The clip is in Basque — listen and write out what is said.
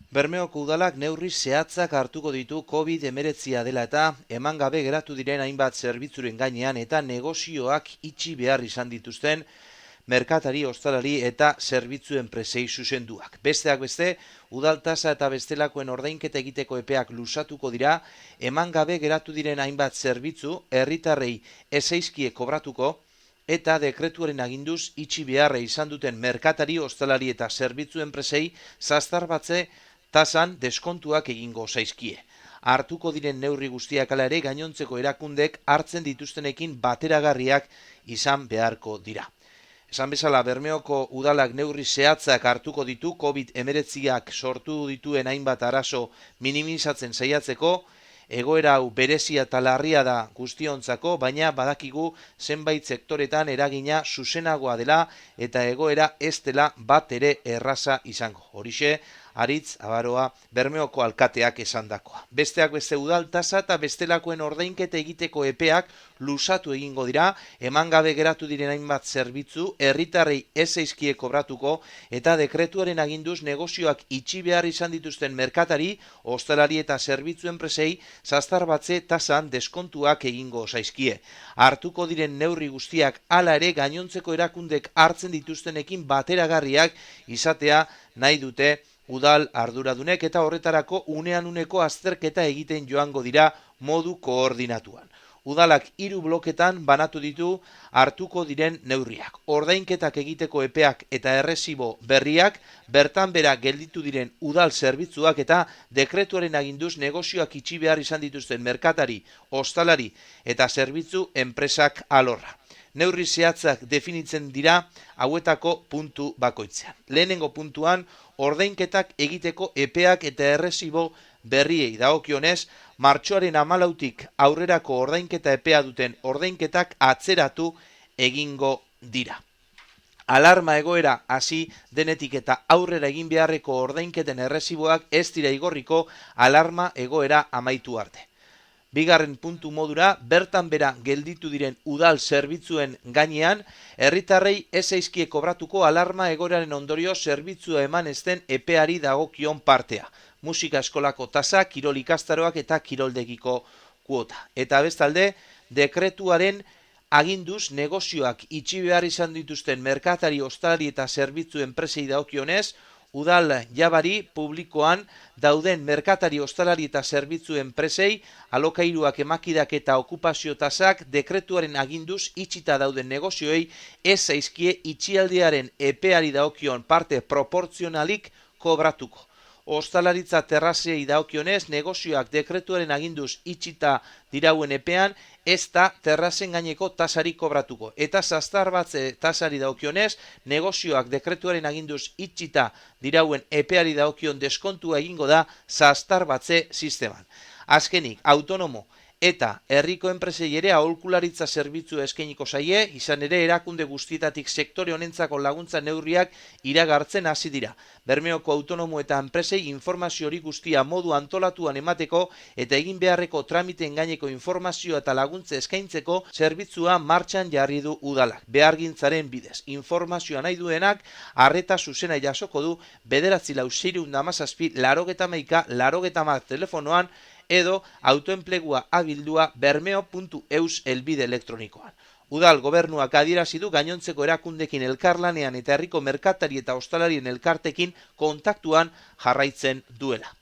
Bermeoko udalak neurri zehatzak hartuko ditu COVID-19 dela eta eman gabe geratu diren hainbat zerbitzuren gainean eta negozioak itxi behar izan dituzten merkatari, ostalari eta zerbitzu enpresei zuzenduak. Besteak beste, udaltasa eta bestelakoen ordainketa egiteko epeak luzatuko dira, eman gabe geratu diren hainbat zerbitzu herritarrei ez zaizkie kobratuko, eta dekretuaren aginduz itxi beharra izan duten merkatari, ostalari eta zerbitzu enpresei zastarbatze tasan deskontuak egingo zaizkie. Hartuko diren neurri guztiak hala ere gainontzeko erakundek hartzen dituztenekin bateragarriak izan beharko dira. Esan bezala, Bermeoko udalak neurri zehatzak hartuko ditu COVID-19ak sortu dituen hainbat arazo minimizatzen saiatzeko. Egoera hau berezia eta larria da guztiontzako, baina badakigu zenbait sektoretan eragina zuzenagoa dela eta egoera ez dela bat ere erraza izango. Horixe, Aritz Abaroa Bermeoko alkateak esandakoa. Besteak beste, udaltasa eta bestelakoen ordainketa egiteko epeak luzatu egingo dira, eman gabe geratu diren hainbat zerbitzu herritarrei ez zaizkie kobratuko eta dekretuaren aginduz negozioak itxi behar izan dituzten merkatari, ostalari eta zerbitzu enpresei zastarbatze tasan deskontuak egingo zaizkie. Hartuko diren neurri guztiak hala ere gainontzeko erakundek hartzen dituztenekin bateragarriak izatea nahi dute udal arduradunek eta horretarako unean uneko azterketa egiten joango dira modu koordinatuan. Udalak 3 bloketan banatu ditu hartuko diren neurriak. Ordainketak egiteko epeak eta erresibo berriak, bertan bera gelditu diren udal zerbitzuak eta dekretuaren aginduz negozioak itxi behar izan dituzten merkatari, ostalari eta zerbitzu enpresak alorra. Neurri zehatzak definitzen dira hauetako puntu bakoitzean. Lehenengo puntuan, ordainketak egiteko epeak eta erresibo berriei dagokionez, martxoaren 14tik aurrerako ordainketa epea duten ordainketak atzeratu egingo dira. Alarma egoera hasi denetik eta aurrera egin beharreko ordainketen erresiboak ez dira igorriko alarma egoera amaitu arte. Bigarren puntu modura, bertan bera gelditu diren udal zerbitzuen gainean, herritarrei ez zaizkie kobratuko alarma egoeraren ondorio zerbitzua eman ezten epeari dagokion partea. Musika eskolako tasa, kirol ikastaroak eta kiroldegiko kuota. Eta bestalde, dekretuaren aginduz negozioak itxi behar izan dituzten merkatari, ostalari eta zerbitzu enpresei dagokionez, udal jabari publikoan dauden merkatari, ostalari eta zerbitzu enpresei alokairuak, emakidak eta okupazio tasak dekretuaren aginduz itxita dauden negozioei ez zaizkie itxialdiaren epeari dagokion parte proportzionalik kobratuko. Ostalaritza terrazei dagokionez, negozioak dekretuaren aginduz itxita dirauen epean, ez da terrazen gaineko tasari kobratuko. Eta zastarbatze tasari dagokionez, negozioak dekretuaren aginduz itxita dirauen epeari dagokion deskontua egingo da zastarbatze sisteman. Azkenik, autonomo eta herriko enpresei ere aholkularitza zerbitzu eskainiko zaie, izan ere erakunde guztietatik sektore honentzako laguntza neurriak iragartzen hasi dira. Bermeoko autonomo eta enpresei informazio hori guztia modu antolatuan emateko eta egin beharreko tramiten gaineko informazio eta laguntza eskaintzeko zerbitzua martxan jarri du udalak. Behargintzaren bidez, informazioa nahi duenak arreta zuzena jasoko du 94617 telefonoan edo autoenplegua abildua bermeo.eus helbide elektronikoan. Udal gobernuak adierazi du gainontzeko erakundekin elkarlanean eta herriko merkatari eta ostalarien elkartekin kontaktuan jarraitzen duela.